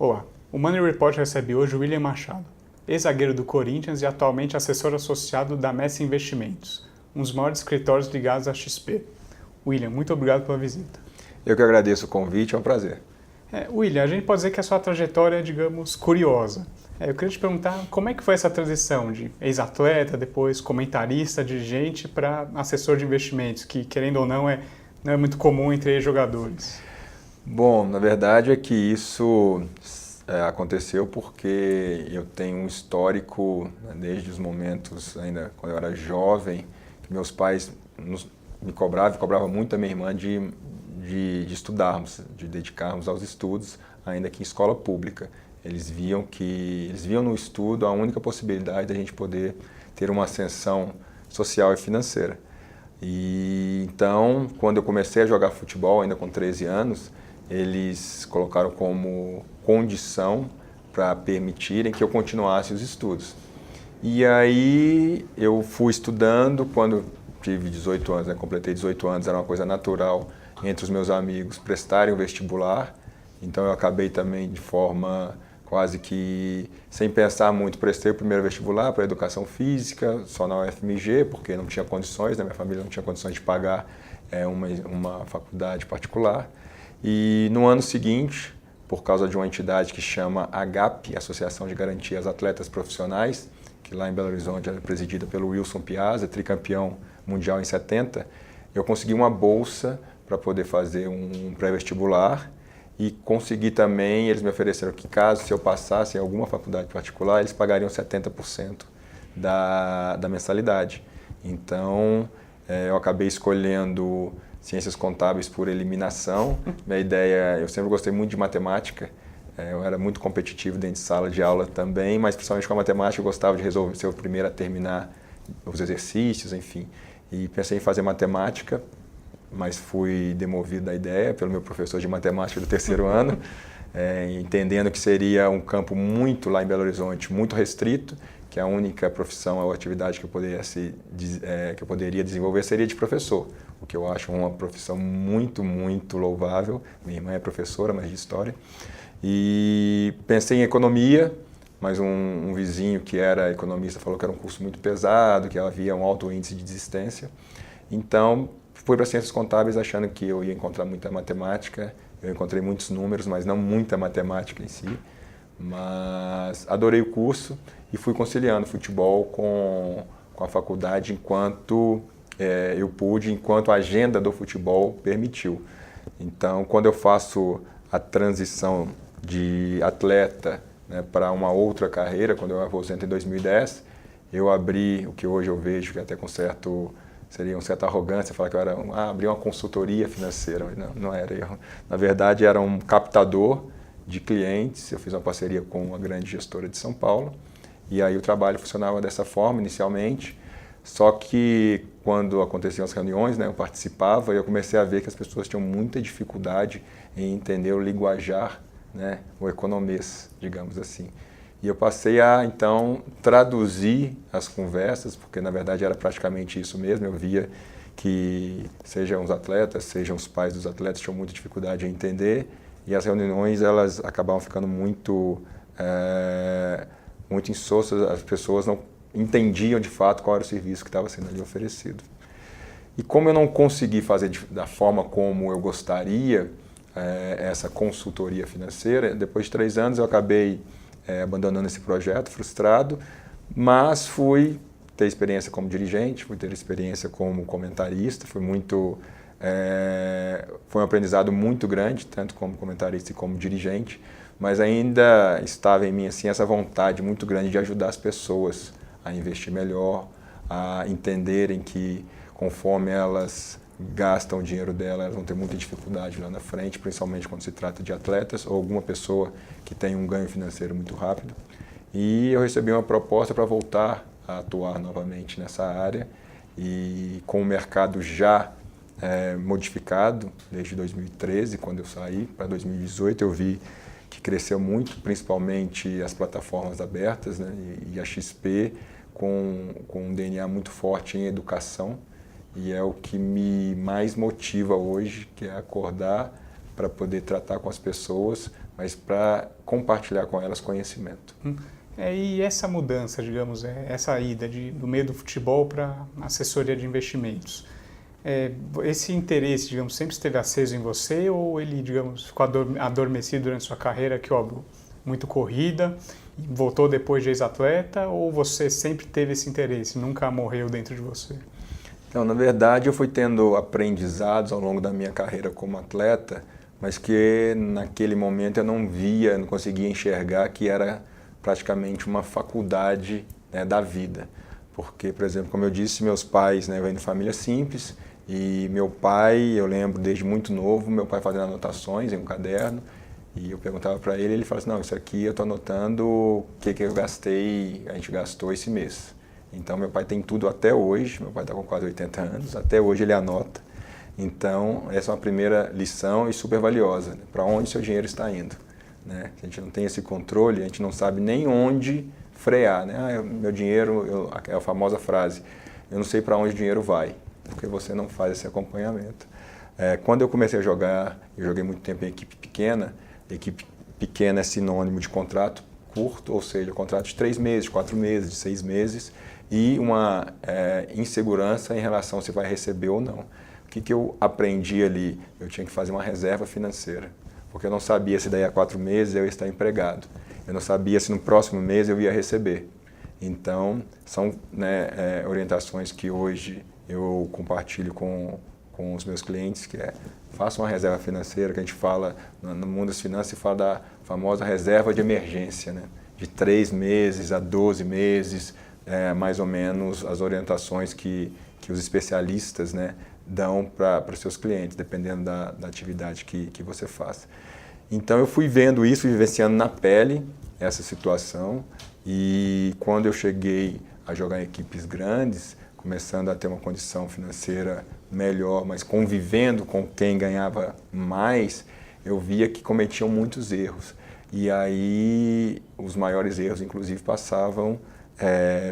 Olá, o Money Report recebe hoje o William Machado, ex-zagueiro do Corinthians e atualmente assessor associado da Messi Investimentos, um dos maiores escritórios ligados à XP. William, muito obrigado pela visita. Eu que agradeço o convite, é um prazer. William, a gente pode dizer que a sua trajetória é, digamos, curiosa. Eu queria te perguntar como é que foi essa transição de ex-atleta, depois comentarista, dirigente, para assessor de investimentos, que, querendo ou não é muito comum entre ex-jogadores. Bom, na verdade é que isso aconteceu porque eu tenho um histórico, né, desde os momentos ainda quando eu era jovem, que meus pais me cobravam muito a minha irmã de estudarmos, de dedicarmos aos estudos, ainda que em escola pública. Eles viam no estudo a única possibilidade da gente poder ter uma ascensão social e financeira. E então, quando eu comecei a jogar futebol, ainda com 13 anos, eles colocaram como condição para permitirem que eu continuasse os estudos. E aí eu fui estudando, quando tive 18 anos, completei 18 anos, era uma coisa natural entre os meus amigos prestarem o vestibular. Então eu acabei também de forma quase que sem pensar muito, prestei o primeiro vestibular para educação física, só na UFMG, porque não tinha condições, né? Minha família não tinha condições de pagar uma faculdade particular. E no ano seguinte, por causa de uma entidade que chama AGAP, Associação de Garantia aos Atletas Profissionais, que lá em Belo Horizonte era presidida pelo Wilson Piazza, tricampeão mundial em 70, eu consegui uma bolsa para poder fazer um pré-vestibular e consegui também, eles me ofereceram que caso se eu passasse em alguma faculdade particular, eles pagariam 70% da mensalidade. Então, eu acabei escolhendo Ciências Contábeis por eliminação. Minha ideia, eu sempre gostei muito de matemática, eu era muito competitivo dentro de sala de aula também, mas principalmente com a matemática eu gostava de resolver, ser o primeiro a terminar os exercícios, enfim. E pensei em fazer matemática, mas fui demovido da ideia pelo meu professor de matemática do terceiro ano, entendendo que seria um campo muito, lá em Belo Horizonte, muito restrito, que a única profissão ou atividade que eu poderia desenvolver seria de professor, o que eu acho uma profissão muito, muito louvável. Minha irmã é professora, mas de história. E pensei em economia, mas um vizinho que era economista falou que era um curso muito pesado, que havia um alto índice de desistência. Então, fui para Ciências Contábeis achando que eu ia encontrar muita matemática. Eu encontrei muitos números, mas não muita matemática em si. Mas adorei o curso e fui conciliando futebol com a faculdade enquanto eu pude, enquanto a agenda do futebol permitiu. Então, quando eu faço a transição de atleta, né, para uma outra carreira, quando eu aposento em 2010, eu abri o que hoje eu vejo que até seria uma certa arrogância falar que eu abri uma consultoria financeira. Não era. Na verdade, era um captador de clientes. Eu fiz uma parceria com uma grande gestora de São Paulo e aí o trabalho funcionava dessa forma inicialmente. Só que quando aconteciam as reuniões, né, eu participava e eu comecei a ver que as pessoas tinham muita dificuldade em entender o linguajar, né, o economês, digamos assim. E eu passei a, então, traduzir as conversas, porque na verdade era praticamente isso mesmo. Eu via que sejam os atletas, sejam os pais dos atletas, tinham muita dificuldade em entender, e as reuniões elas acabavam ficando muito insossas, as pessoas não entendiam de fato qual era o serviço que estava sendo ali oferecido. E como eu não consegui fazer da forma como eu gostaria essa consultoria financeira, depois de 3 anos eu acabei abandonando esse projeto, frustrado, mas fui ter experiência como dirigente, fui ter experiência como comentarista, foi um aprendizado muito grande, tanto como comentarista e como dirigente, mas ainda estava em mim assim, essa vontade muito grande de ajudar as pessoas a investir melhor, a entenderem que conforme elas gastam o dinheiro dela, elas vão ter muita dificuldade lá na frente, principalmente quando se trata de atletas ou alguma pessoa que tem um ganho financeiro muito rápido. E eu recebi uma proposta para voltar a atuar novamente nessa área e com o mercado já modificado desde 2013, quando eu saí, para 2018 eu vi que cresceu muito, principalmente as plataformas abertas, né, e a XP com um DNA muito forte em educação. E é o que me mais motiva hoje, que é acordar para poder tratar com as pessoas, mas para compartilhar com elas conhecimento. E essa mudança, digamos, essa ida do meio do futebol para assessoria de investimentos, esse interesse, digamos, sempre esteve aceso em você ou ele, digamos, ficou adormecido durante sua carreira, que óbvio, muito corrida, e voltou depois de ex-atleta, ou você sempre teve esse interesse, nunca morreu dentro de você? Então, na verdade, eu fui tendo aprendizados ao longo da minha carreira como atleta, mas que naquele momento eu não via, não conseguia enxergar que era praticamente uma faculdade, né, da vida. Porque, por exemplo, como eu disse, meus pais, né, vêm de família simples e meu pai, eu lembro desde muito novo, meu pai fazendo anotações em um caderno e eu perguntava para ele, ele falava assim, não, isso aqui eu estou anotando o que eu gastei, a gente gastou esse mês. Então, meu pai tem tudo até hoje, meu pai está com quase 80 anos, até hoje ele anota. Então, essa é uma primeira lição e super valiosa, né? Para onde seu dinheiro está indo, né? Se a gente não tem esse controle, a gente não sabe nem onde frear, né? Meu dinheiro, é a famosa frase, eu não sei para onde o dinheiro vai, porque você não faz esse acompanhamento. Quando eu comecei a jogar, eu joguei muito tempo em equipe pequena é sinônimo de contrato curto, ou seja, contrato de 3 meses, de 4 meses, de 6 meses, e uma insegurança em relação se vai receber ou não. O que eu aprendi ali? Eu tinha que fazer uma reserva financeira, porque eu não sabia se daí a 4 meses eu ia estar empregado. Eu não sabia se no próximo mês eu ia receber. Então, são, né, orientações que hoje eu compartilho com os meus clientes, que faça uma reserva financeira, que a gente fala, no mundo das finanças, se fala da famosa reserva de emergência, né? De 3 meses a 12 meses, mais ou menos as orientações que os especialistas, né, dão para os seus clientes, dependendo da atividade que você faça. Então eu fui vendo isso, vivenciando na pele essa situação, e quando eu cheguei a jogar em equipes grandes, começando a ter uma condição financeira melhor, mas convivendo com quem ganhava mais, eu via que cometiam muitos erros. E aí os maiores erros, inclusive, passavam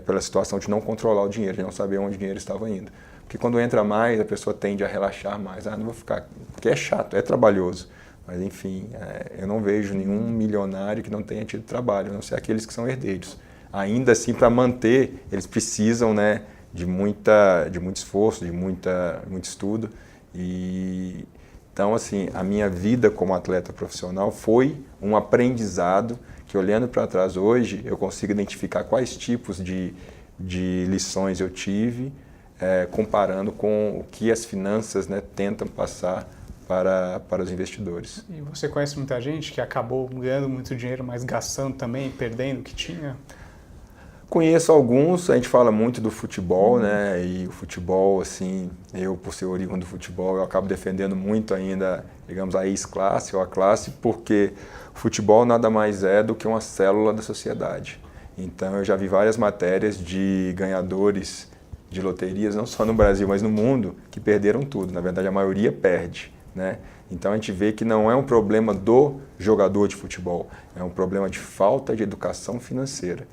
pela situação de não controlar o dinheiro, de não saber onde o dinheiro estava indo. Porque quando entra mais, a pessoa tende a relaxar mais. Não vou ficar, porque é chato, é trabalhoso. Mas enfim, eu não vejo nenhum milionário que não tenha tido trabalho, a não ser aqueles que são herdeiros. Ainda assim, para manter, eles precisam, né, de muito esforço, de muito estudo. Então, assim, a minha vida como atleta profissional foi um aprendizado que, olhando para trás hoje, eu consigo identificar quais tipos de lições eu tive, comparando com o que as finanças, né, tentam passar para os investidores. E você conhece muita gente que acabou ganhando muito dinheiro, mas gastando também, perdendo o que tinha? Conheço alguns, a gente fala muito do futebol, né? E o futebol, assim, eu por ser oriundo do futebol, eu acabo defendendo muito ainda, digamos, a ex-classe ou a classe, porque o futebol nada mais é do que uma célula da sociedade. Então eu já vi várias matérias de ganhadores de loterias, não só no Brasil, mas no mundo, que perderam tudo. Na verdade, a maioria perde, né? Então a gente vê que não é um problema do jogador de futebol, é um problema de falta de educação financeira,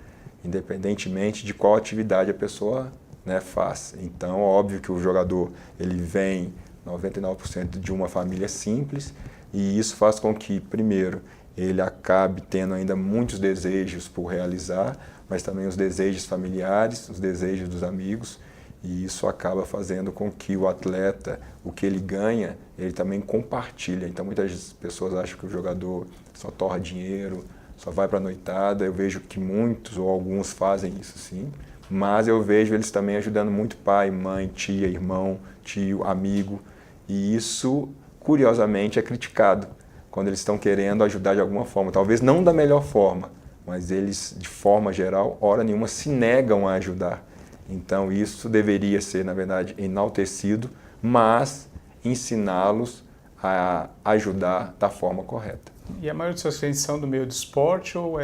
independentemente de qual atividade a pessoa, né, faz. Então, óbvio que o jogador ele vem 99% de uma família simples, e isso faz com que, primeiro, ele acabe tendo ainda muitos desejos por realizar, mas também os desejos familiares, os desejos dos amigos, e isso acaba fazendo com que o atleta, o que ele ganha, ele também compartilha. Então, muitas pessoas acham que o jogador só torra dinheiro, só vai para a noitada. Eu vejo que muitos ou alguns fazem isso, sim, mas eu vejo eles também ajudando muito pai, mãe, tia, irmão, tio, amigo, e isso, curiosamente, é criticado quando eles estão querendo ajudar de alguma forma, talvez não da melhor forma, mas eles, de forma geral, hora nenhuma se negam a ajudar. Então isso deveria ser, na verdade, enaltecido, mas ensiná-los a ajudar da forma correta. E a maioria dos seus clientes são do meio do esporte ou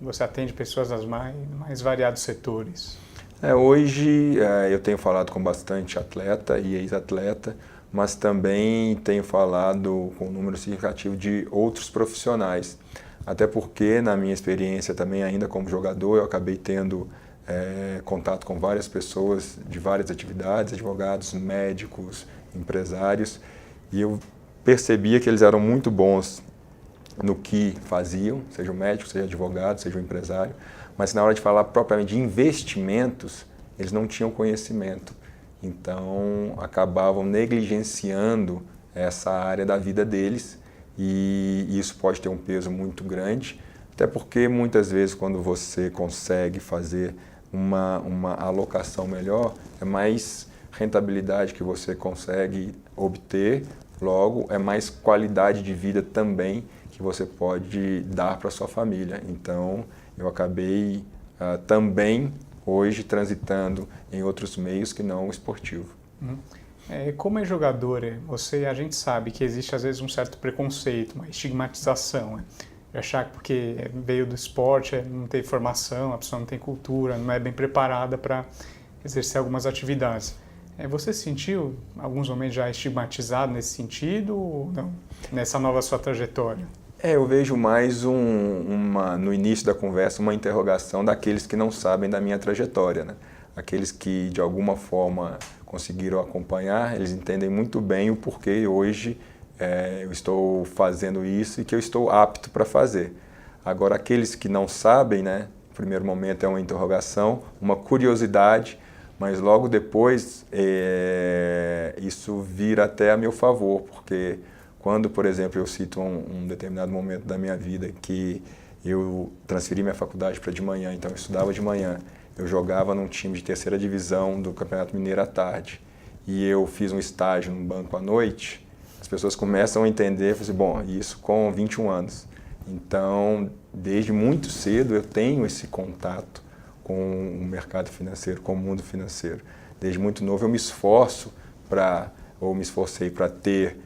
você atende pessoas das mais variados setores? Hoje eu tenho falado com bastante atleta e ex-atleta, mas também tenho falado com um número significativo de outros profissionais. Até porque, na minha experiência também, ainda como jogador, eu acabei tendo contato com várias pessoas de várias atividades, advogados, médicos, empresários, e eu percebia que eles eram muito bons no que faziam, seja o médico, seja o advogado, seja o empresário, mas na hora de falar propriamente de investimentos, eles não tinham conhecimento. Então, acabavam negligenciando essa área da vida deles e isso pode ter um peso muito grande, até porque muitas vezes quando você consegue fazer uma alocação melhor, é mais rentabilidade que você consegue obter, logo é mais qualidade de vida também que você pode dar para sua família. Então, eu acabei também hoje transitando em outros meios que não o esportivo. Como é jogador, a gente sabe que existe às vezes um certo preconceito, uma estigmatização, de achar que porque veio do esporte, não tem formação, a pessoa não tem cultura, não é bem preparada para exercer algumas atividades. Você se sentiu, em alguns momentos, já estigmatizado nesse sentido ou não, nessa nova sua trajetória? Eu vejo mais no início da conversa, uma interrogação daqueles que não sabem da minha trajetória, né? Aqueles que, de alguma forma, conseguiram acompanhar, eles entendem muito bem o porquê hoje eu estou fazendo isso e que eu estou apto para fazer. Agora, aqueles que não sabem, né? No primeiro momento é uma interrogação, uma curiosidade, mas logo depois isso vira até a meu favor, porque quando, por exemplo, eu cito um determinado momento da minha vida que eu transferi minha faculdade para de manhã, então eu estudava de manhã, eu jogava num time de terceira divisão do Campeonato Mineiro à tarde e eu fiz um estágio num banco à noite, as pessoas começam a entender, assim, bom, isso com 21 anos. Então, desde muito cedo eu tenho esse contato com o mercado financeiro, com o mundo financeiro. Desde muito novo eu me esforcei para ter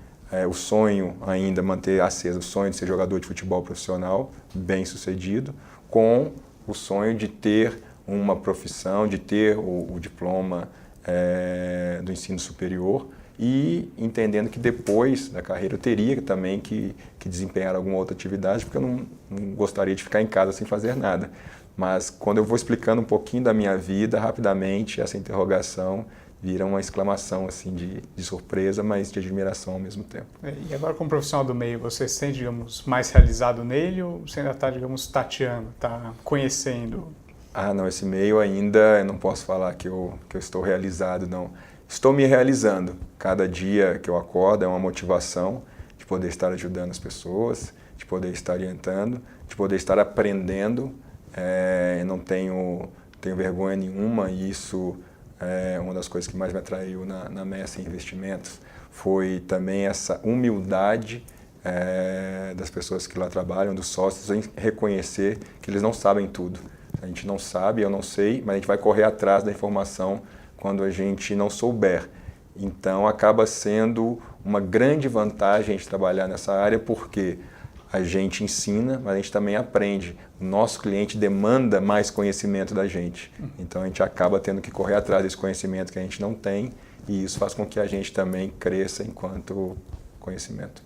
o sonho ainda, manter aceso o sonho de ser jogador de futebol profissional, bem sucedido, com o sonho de ter uma profissão, de ter o diploma do ensino superior e entendendo que depois da carreira eu teria também que desempenhar alguma outra atividade, porque eu não gostaria de ficar em casa sem fazer nada. Mas quando eu vou explicando um pouquinho da minha vida, rapidamente essa interrogação vira uma exclamação assim de surpresa, mas de admiração ao mesmo tempo. E agora, como profissional do meio, você se sente, digamos, mais realizado nele ou você ainda está, digamos, tateando, está conhecendo? Não, esse meio ainda, eu não posso falar que eu estou realizado, não. Estou me realizando. Cada dia que eu acordo é uma motivação de poder estar ajudando as pessoas, de poder estar orientando, de poder estar aprendendo. Eu não tenho vergonha nenhuma e isso é uma das coisas que mais me atraiu na Messi Investimentos. Foi também essa humildade das pessoas que lá trabalham, dos sócios, em reconhecer que eles não sabem tudo. A gente não sabe, eu não sei, mas a gente vai correr atrás da informação quando a gente não souber. Então acaba sendo uma grande vantagem a gente trabalhar nessa área porque a gente ensina, mas a gente também aprende. O nosso cliente demanda mais conhecimento da gente. Então a gente acaba tendo que correr atrás desse conhecimento que a gente não tem e isso faz com que a gente também cresça enquanto conhecimento.